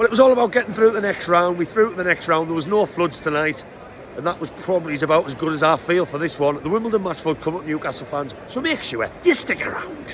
Well, it was all about getting through to the next round. We through to the next round. There was no floods tonight, and that was probably about as good as I feel for this one. The Wimbledon match will come up, Newcastle fans, so make sure you stick around.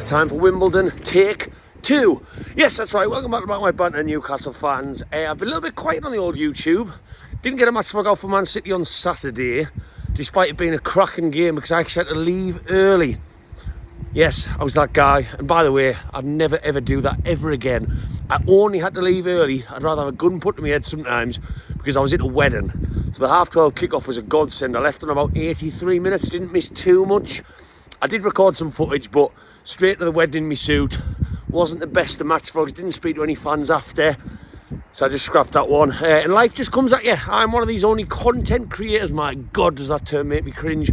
Time for Wimbledon, take 2. Yes, that's right. Welcome back to my banter, Newcastle fans. I've been a little bit quiet on the old YouTube. Didn't get a match to look out for Man City on Saturday, despite it being a cracking game, because I actually had to leave early. Yes, I was that guy. And by the way, I'd never ever do that ever again. I only had to leave early. I'd rather have a gun put to my head sometimes, because I was at a wedding. So the 12:30 kickoff was a godsend. I left in about 83 minutes, didn't miss too much. I did record some footage, but straight to the wedding in my suit. Wasn't the best of match vlogs, didn't speak to any fans after. So I just scrapped that one. And life just comes at you. I'm one of these only content creators, my God, does that term make me cringe,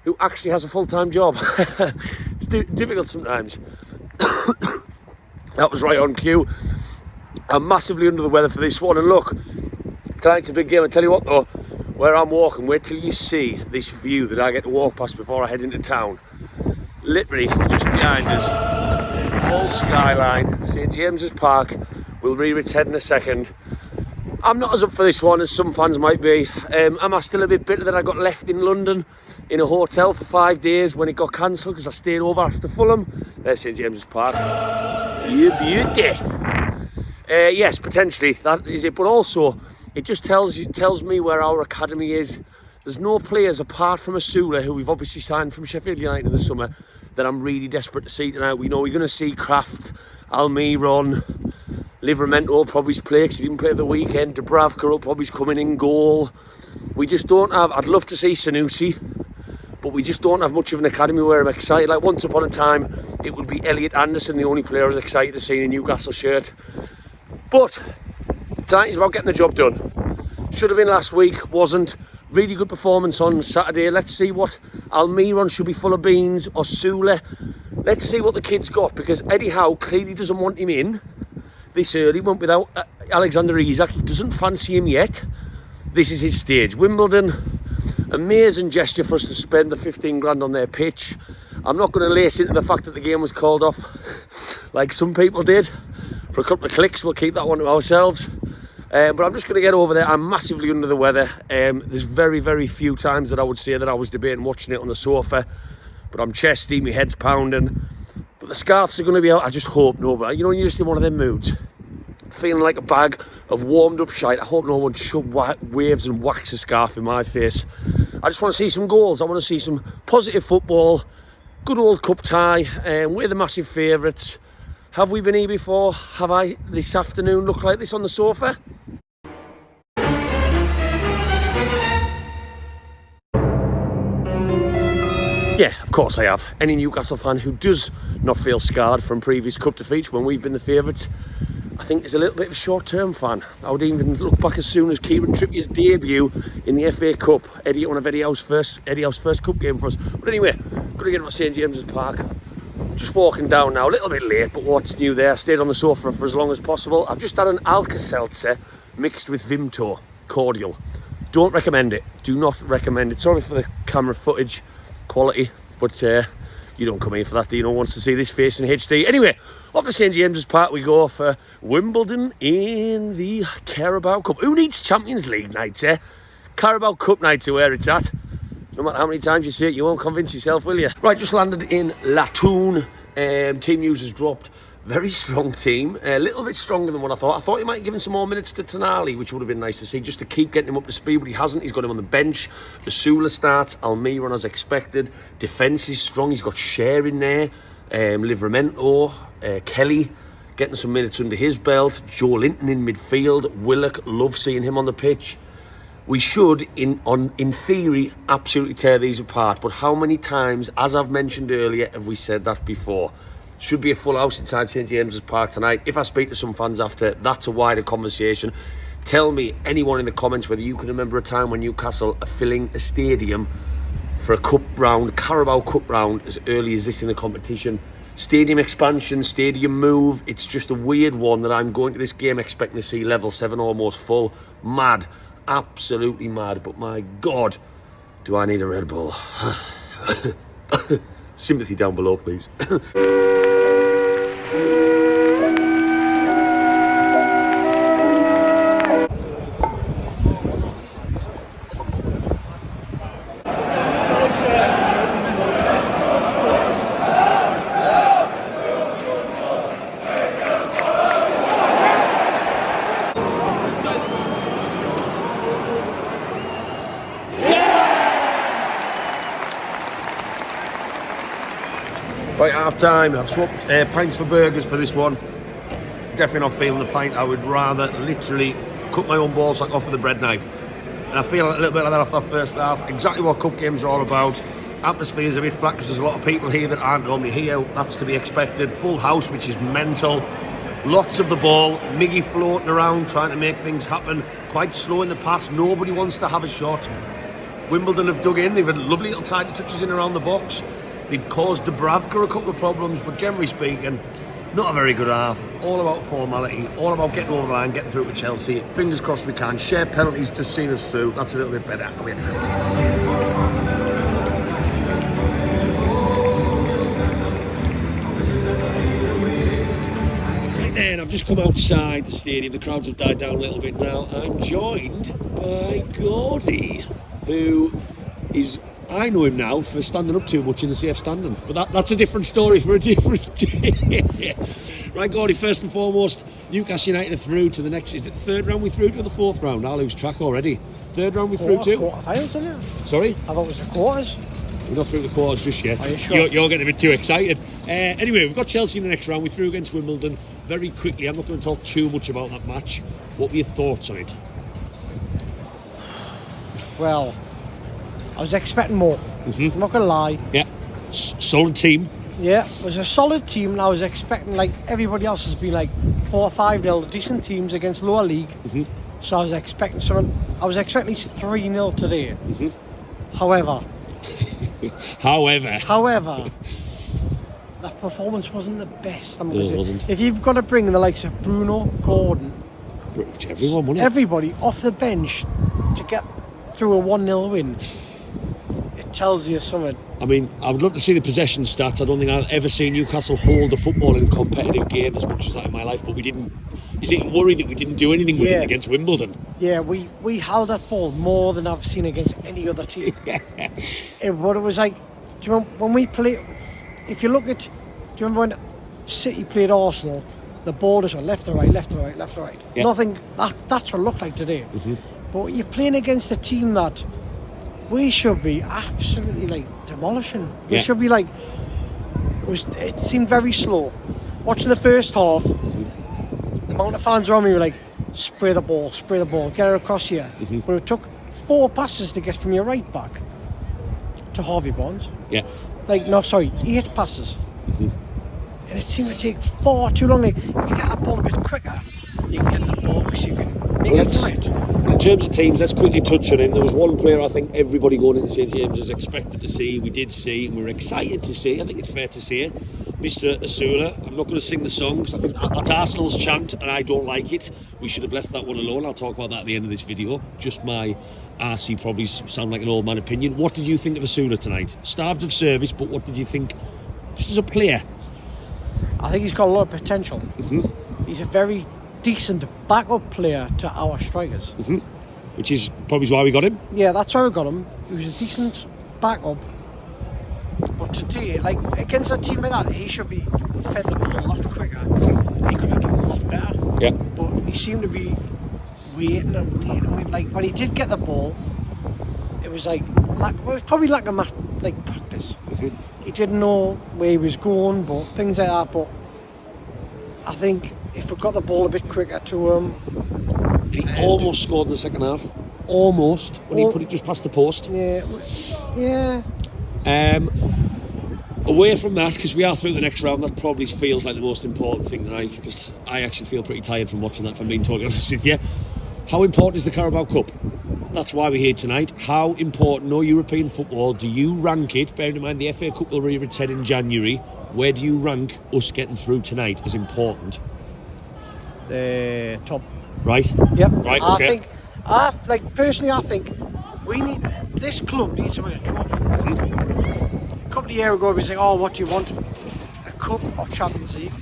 who actually has a full-time job. It's difficult sometimes. That was right on cue. I'm massively under the weather for this one. And look, tonight's a big game. I tell you what though, where I'm walking, wait till you see this view that I get to walk past before I head into town. Literally, just behind us, full skyline, St. James's Park. We'll rear its head in a second. I'm not as up for this one as some fans might be. Am I still a bit bitter that I got left in London in a hotel for 5 days when it got cancelled because I stayed over after Fulham? There's St. James's Park. You beauty. Yes, potentially, that is it. But also, it just tells me where our academy is. There's no players apart from Asula, who we've obviously signed from Sheffield United in the summer, that I'm really desperate to see tonight. We know we're going to see Kraft, Almiron, Livramento will probably play because he didn't play at the weekend. Dubravka will probably come in goal. We just don't have... I'd love to see Sanusi, but we just don't have much of an academy where I'm excited. Like once upon a time, it would be Elliot Anderson, the only player I was excited to see in a Newcastle shirt. But tonight is about getting the job done. Should have been last week, wasn't. Really good performance on Saturday. Let's see what Almiron should be full of beans, or Sule. Let's see what the kid's got, because Eddie Howe clearly doesn't want him in this early. Went without Alexander Isak. He doesn't fancy him yet. This is his stage. Wimbledon, amazing gesture for us to spend the 15 grand on their pitch. I'm not going to lace into the fact that the game was called off like some people did for a couple of clicks. We'll keep that one to ourselves. But I'm just going to get over there. I'm massively under the weather. There's very, very few times that I would say that I was debating watching it on the sofa. But I'm chesty, my head's pounding. But the scarves are going to be out. I just hope no. But you know, you're just in one of them moods, feeling like a bag of warmed up shite. I hope no one waves and whacks a scarf in my face. I just want to see some goals. I want to see some positive football. Good old cup tie. We're the massive favourites. Have we been here before? Have I this afternoon looked like this on the sofa? Yeah, of course I have. Any Newcastle fan who does not feel scarred from previous cup defeats when we've been the favourites, I think is a little bit of a short-term fan. I would even look back as soon as Kieran Trippier's debut in the FA Cup. One of Eddie Howe's first cup game for us. But anyway, got to get to St. James's Park. Just walking down now, a little bit late, but what's new there? Stayed on the sofa for as long as possible. I've just had an Alka-Seltzer mixed with Vimto, cordial. Don't recommend it. Do not recommend it. Sorry for the camera footage quality, but you don't come here for that, do you? No one wants to see this face in HD. Anyway, off to St. James's Park we go for Wimbledon in the Carabao Cup. Who needs Champions League nights, eh? Carabao Cup nights are where it's at. No matter how many times you see it, you won't convince yourself, will you? Right, just landed in Latoon. Team news has dropped. Very strong team. A little bit stronger than what I thought. I thought he might have given some more minutes to Tonali, which would have been nice to see, just to keep getting him up to speed, but he hasn't. He's got him on the bench. Asula starts. Almiron as expected. Defence is strong. He's got Cher in there. Livramento. Kelly getting some minutes under his belt. Joe Linton in midfield. Willock, love seeing him on the pitch. We should, in theory, absolutely tear these apart. But how many times, as I've mentioned earlier, have we said that before? Should be a full house inside St. James's Park tonight. If I speak to some fans after, that's a wider conversation. Tell me, anyone in the comments, whether you can remember a time when Newcastle are filling a stadium for a cup round, Carabao Cup round, as early as this in the competition. Stadium expansion, stadium move. It's just a weird one that I'm going to this game expecting to see level 7 almost full. Mad. Absolutely mad, but my God, do I need a Red Bull. Sympathy down below, please. Right, half time. I've swapped pints for burgers for this one. Definitely not feeling the pint. I would rather literally cut my own balls like off with a bread knife. And I feel a little bit like that off that first half. Exactly what cup games are all about. Atmosphere is a bit flat because there's a lot of people here that aren't normally here. That's to be expected. Full house, which is mental. Lots of the ball. Miggy floating around, trying to make things happen. Quite slow in the pass. Nobody wants to have a shot. Wimbledon have dug in. They've had lovely little tight touches in around the box. They've caused Dubravka a couple of problems, but generally speaking, not a very good half. All about formality, all about getting over the line, getting through to Chelsea. Fingers crossed we can. Share penalties, just seen us through. That's a little bit better. Right then, I've just come outside the stadium. The crowds have died down a little bit now. I'm joined by Gordy, who is... I know him now for standing up too much in the safe standing, but that's a different story for a different day. Right, Gordy, first and foremost, Newcastle United are through to the next, is it the third round we through to or the fourth round? I'll lose track already. Third round we through to? Quarter-finals, didn't it? Sorry? I thought it was the quarters. We're not through the quarters just yet. Are you sure? You're getting a bit too excited. Anyway, we've got Chelsea in the next round. We threw against Wimbledon. Very quickly, I'm not going to talk too much about that match. What were your thoughts on it? Well, I was expecting more. I'm not going to lie. Yeah, solid team. Yeah, it was a solid team, and I was expecting, like everybody else has been, like 4 or 5-0 decent teams against lower league. So I was expecting something. I was expecting 3-0 today. However, that performance wasn't the best. I mean, it wasn't. If you've got to bring the likes of Bruno, Gordon, everybody off the bench to get through a 1-0 win, it tells you something. I mean, I would love to see the possession stats. I don't think I've ever seen Newcastle hold the football in a competitive game as much as that in my life, but we didn't. Is it worried that we didn't do anything with it against Wimbledon? Yeah, we held that ball more than I've seen against any other team. What it was like, do you remember when we played, if you look at, do you remember when City played Arsenal, the ball just went left to right, left to right, left to right. Yeah. Nothing, that's what it looked like today. But you're playing against a team that we should be absolutely like demolishing. We should be like, it seemed very slow. Watching the first half, the amount of fans around me were like, spray the ball, get it across here. But it took 4 passes to get from your right back to Harvey Barnes. 8 passes. And it seemed to take far too long. Like, if you get that ball a bit quicker, you can get the box, you can make it right. In terms of teams, let's quickly touch on it. There was one player I think everybody going into St. James was expected to see. We did see, and we were excited to see. I think it's fair to say, Mr. Asula. I'm not going to sing the songs. I think that's Arsenal's chant, and I don't like it. We should have left that one alone. I'll talk about that at the end of this video. Just my RC probably sound like an old man opinion. What did you think of Asula tonight? Starved of service, but what did you think just as a player? I think he's got a lot of potential. He's a very decent backup player to our strikers. Which is probably why we got him. Yeah, that's why we got him. He was a decent backup. But today, like against a team like that, he should be fed the ball a lot quicker. He could have done a lot better. Yeah. But he seemed to be waiting. Like when he did get the ball, it was like it was probably like a practice. He didn't know where he was going, but things like that. But I think if we got the ball a bit quicker to him, he almost scored in the second half. Almost when he put it just past the post. Yeah. Away from that, because we are through the next round, that probably feels like the most important thing tonight, because I actually feel pretty tired from watching that, if I'm being totally honest with you. How important is the Carabao Cup? That's why we're here tonight. How important, no European football, do you rank it? Bearing in mind the FA Cup will be return in January. Where do you rank us getting through tonight as important? The top. Right? Yep. Right, okay. Personally, I think this club needs to win a trophy. A couple of years ago, we said, "Oh, what do you want? A cup or Champions League?"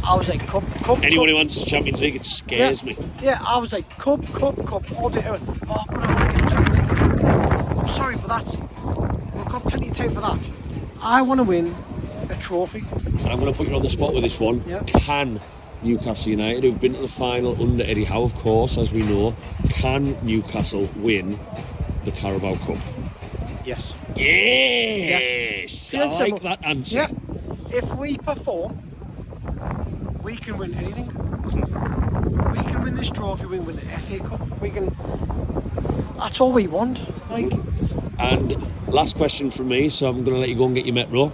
I was like, "Cup." Anyone who answers Champions League, it scares me. Yeah, I was like, "Cup." All day. Oh, but I want to get a Champions League. I'm sorry, but we've got plenty of time for that. I want to win a trophy. I'm going to put you on the spot with this one. Yeah. Can Newcastle United, who've been to the final under Eddie Howe, of course, as we know, can Newcastle win the Carabao Cup? Yes. Yes! I like that answer. Yeah. If we perform, we can win anything. We can win this trophy, we can win the FA Cup, that's all we want. And last question from me, so I'm going to let you go and get your Metro.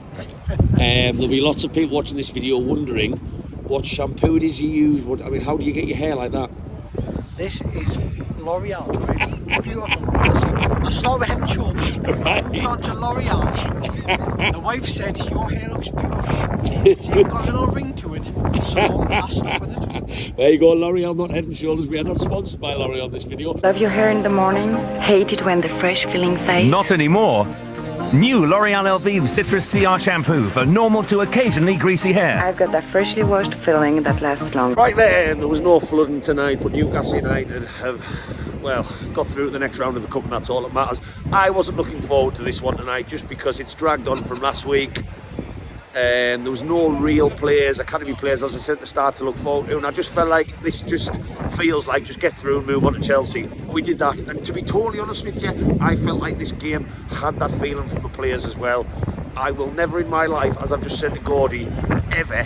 There'll be lots of people watching this video wondering what shampoo it is you use. How do you get your hair like that? This is L'Oreal. Beautiful. I started with Head and Shoulders, moved on to L'Oreal. The wife said, "Your hair looks beautiful." So you've got a little ring to it, so I stuck with it. There you go, L'Oreal, not Head and Shoulders. We are not sponsored by L'Oreal on this video. Love your hair in the morning, hate it when the fresh feeling fades. Not anymore. New L'Oreal Elvive Citrus CR shampoo for normal to occasionally greasy hair. I've got that freshly washed feeling that lasts long. Right there was no flooding tonight, but Newcastle United have, got through to the next round of the Cup, and that's all that matters. I wasn't looking forward to this one tonight just because it's dragged on from last week. There was no real players, academy players, as I said at the start, to look forward to, and I just felt like this just feels like just get through and move on to Chelsea. We did that, and to be totally honest with you, I felt like this game had that feeling from the players as well. I will never in my life, as I've just said to Gordy, ever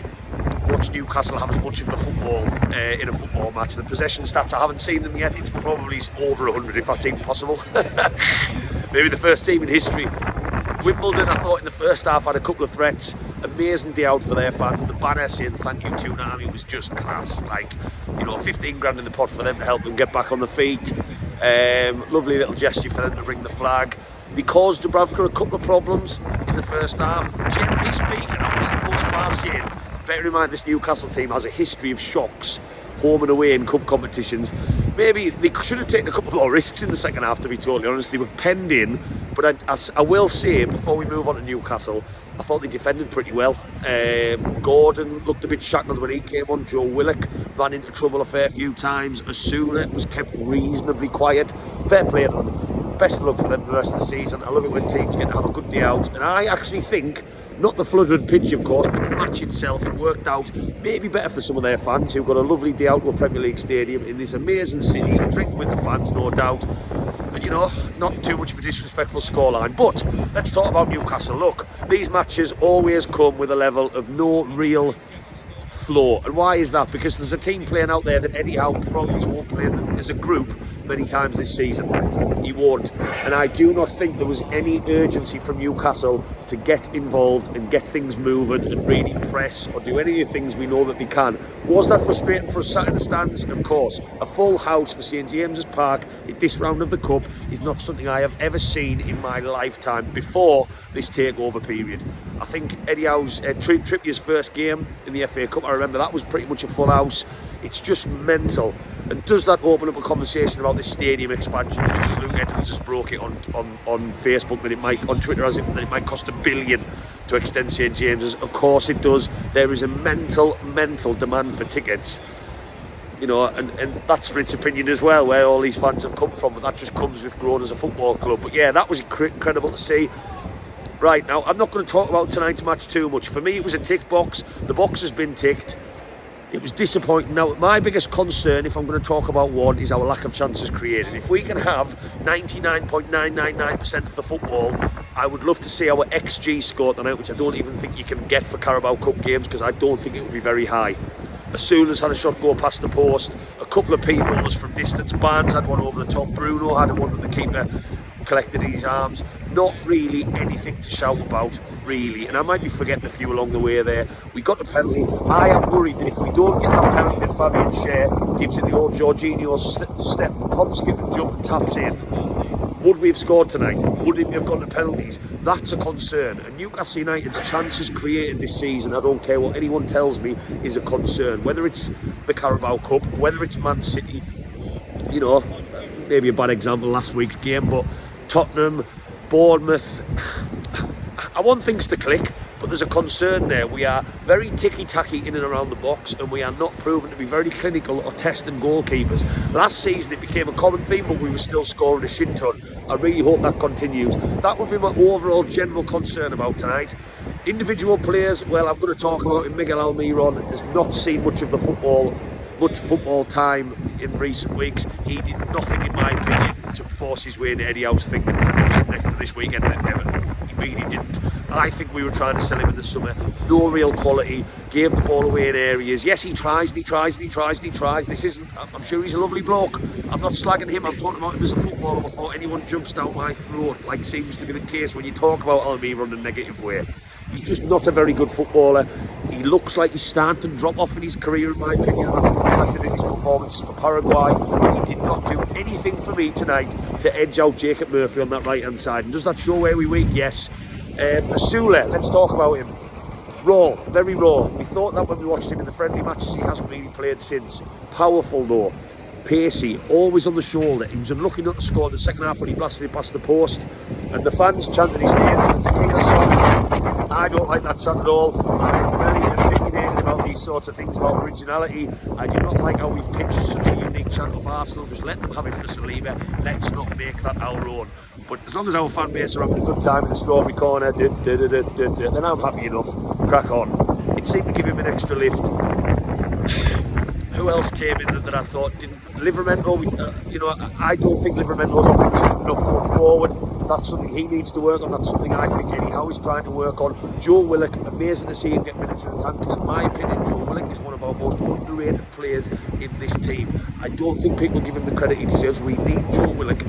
watch Newcastle have as much of the football in a football match. The possession stats, I haven't seen them yet. It's probably over 100, if that's even possible. Maybe the first team in history. Wimbledon, I thought in the first half had a couple of threats. Amazing day out for their fans. The banner saying "Thank you Tuna Army" was just class. 15 grand in the pot for them to help them get back on the feet. Lovely little gesture for them to bring the flag. They caused Dubravka a couple of problems in the first half. Generally speaking, I'm going to go as far as saying, bear in mind this Newcastle team has a history of shocks, home and away in cup competitions. Maybe they should have taken a couple more risks in the second half, to be totally honest. They were penned in, but I will say, before we move on to Newcastle, I thought they defended pretty well. Gordon looked a bit shackled when he came on. Joe Willock ran into trouble a fair few times. Asula was kept reasonably quiet. Fair play to them. Best of luck for them for the rest of the season. I love it when teams get to have a good day out. And I actually think, not the flooded pitch of course, but the match itself, it worked out maybe better for some of their fans who got a lovely day out to a Premier League stadium in this amazing city, drinking with the fans, no doubt. And not too much of a disrespectful scoreline. But let's talk about Newcastle. Look, these matches always come with a level of no real flow. And why is that? Because there's a team playing out there that Eddie Howe probably won't play as a group many times this season. He won't. And I do not think there was any urgency from Newcastle to get involved and get things moving and really press or do any of the things we know that they can. Was that frustrating for us sat in the stands? Of course. A full house for St. James Park at this round of the Cup is not something I have ever seen in my lifetime before this takeover period. I think Eddie Howe's Trippier's first game in the FA Cup, I remember that was pretty much a full house. It's just mental. And does that open up a conversation about this stadium expansion? Just as Luke Edwards has broke it on Facebook, that it might, on Twitter as that it might cost $1 billion to extend St. James's. Of course it does. There is a mental demand for tickets. And that's for its opinion as well, where all these fans have come from, but that just comes with growing as a football club. But yeah, that was incredible to see. Right, now, I'm not going to talk about tonight's match too much. For me, it was a tick box. The box has been ticked. It was disappointing. Now, my biggest concern, if I'm going to talk about one, is our lack of chances created. If we can have 99.999% of the football, I would love to see our XG score tonight, which I don't even think you can get for Carabao Cup games, because I don't think it will be very high. Asula's had a shot go past the post, a couple of P-rollers from distance. Barnes had one over the top. Bruno had one that the keeper collected in his arms. Not really anything to shout about, really. And I might be forgetting a few along the way there. We got a penalty. I am worried that if we don't get that penalty that Fabian Schär gives it the old Jorginho step, hop, skip and jump and taps in, would we have scored tonight? Would it have gone to penalties? That's a concern. And Newcastle United's chances created this season, I don't care what anyone tells me, is a concern. Whether it's the Carabao Cup, whether it's Man City, you know, maybe a bad example last week's game, but Tottenham, Bournemouth, I want things to click, but there's a concern there. We are very ticky-tacky in and around the box, and we are not proven to be very clinical or testing goalkeepers. Last season it became a common theme, but we were still scoring a shit ton. I really hope that continues. That would be my overall general concern about tonight. Individual players, well, I'm going to talk about him. Miguel Almiron has not seen much football time in recent weeks. He did nothing, in my opinion, to force his way into Eddie Howe's thinking for this weekend at Everton. He really didn't. I think we were trying to sell him in the summer. No real quality. Gave the ball away in areas. Yes, he tries. This isn't. I'm sure he's a lovely bloke. I'm not slagging him. I'm talking about him as a footballer before anyone jumps down my throat, like seems to be the case when you talk about Almiron in a negative way. He's just not a very good footballer. He looks like he's starting to drop off in his career, in my opinion, and that's reflected in his performances for Paraguay. And he did not do anything for me tonight to edge out Jacob Murphy on that right-hand side. And does that show where we weak? Yes. Asula, let's talk about him. Raw, very raw. We thought that when we watched him in the friendly matches. He hasn't really played since. Powerful though. Pacey, always on the shoulder. He was unlucky not to score in the second half when he blasted it past the post. And the fans chanted his name to the tequila song. I don't like that chant at all. I'm very opinionated about these sorts of things, about originality. I do not like how we've picked such a unique chant of Arsenal. Just let them have it for Saliba. Let's not make that our own. But as long as our fan base are having a good time in the strawberry corner, then I'm happy enough. Crack on. It seemed to give him an extra lift. Who else came in that I thought didn't? Livramento, I don't think Livramento's offensive enough going forward. That's something he needs to work on. That's something I think Eddie Howe is trying to work on. Joe Willock, amazing to see him get minutes in the tank, because in my opinion, Joe Willock is one of our most underrated players in this team. I don't think people give him the credit he deserves. We need Joe Willock.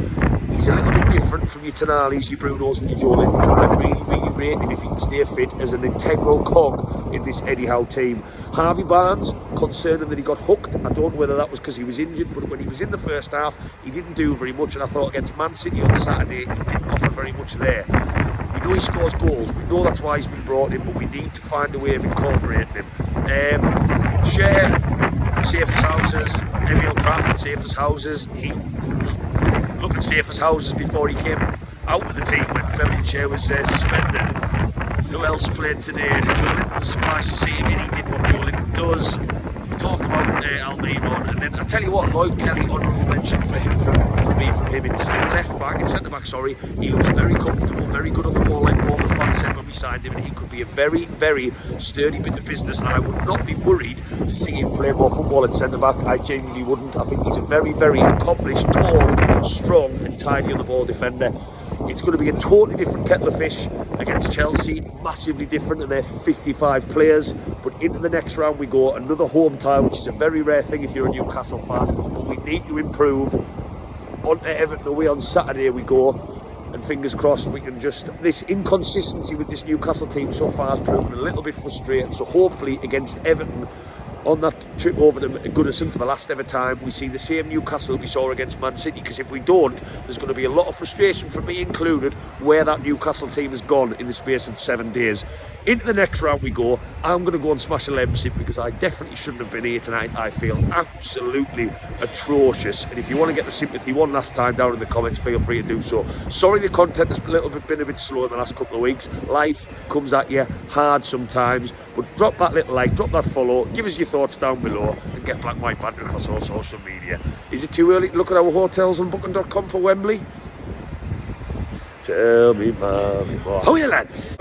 He's a little bit different from your Tonalis, your Brunos and your Joe Lintons. I really rate him, if he can stay fit, as an integral cog in this Eddie Howe team. Harvey Barnes, concerning that he got hooked. I don't know whether that was because he was injured, but when he was in the first half, he didn't do very much, and I thought against Man City on Saturday, he didn't offer very much there. We know he scores goals, we know that's why he's been brought in, but we need to find a way of incorporating him. Cher, safe as houses. Emil Kraft, safe as houses. He was looking safe as houses before he came out of the team when Fabian Cher was suspended. Who else played today? Joe Linton, surprised to see him in. He did what Joe Linton does. We talked about Almiron, and then I tell you what, Lloyd Kelly, honourable mention for him, from him in centre back. He looks very comfortable, very good on the ball, like Bournemouth fans said when we signed him, and he could be a very, very sturdy bit of business. And I would not be worried to see him play more football at centre back. I genuinely wouldn't. I think he's a very, very accomplished, tall, strong, and tidy on the ball defender. It's going to be a totally different kettle of fish against Chelsea, massively different, and they're 55 players. But into the next round we go, another home tie, which is a very rare thing if you're a Newcastle fan. But we need to improve. On to Everton away on Saturday we go, and fingers crossed we can just... This inconsistency with this Newcastle team so far has proven a little bit frustrating. So hopefully against Everton, on that trip over to Goodison for the last ever time, we see the same Newcastle we saw against Man City, because if we don't, there's going to be a lot of frustration, from me included, where that Newcastle team has gone in the space of 7 days. Into the next round we go. I'm going to go and smash a Leipzig, because I definitely shouldn't have been here tonight. I feel absolutely atrocious, and if you want to get the sympathy one last time down in the comments, feel free to do so. Sorry the content has been a bit slow in the last couple of weeks. Life comes at you hard sometimes, but drop that little like, drop that follow, give us your thoughts down below, and get Black White Banter across all social media. Is it too early to look at our hotels on booking.com for Wembley? Tell me, mommy, boy. How are you, lads?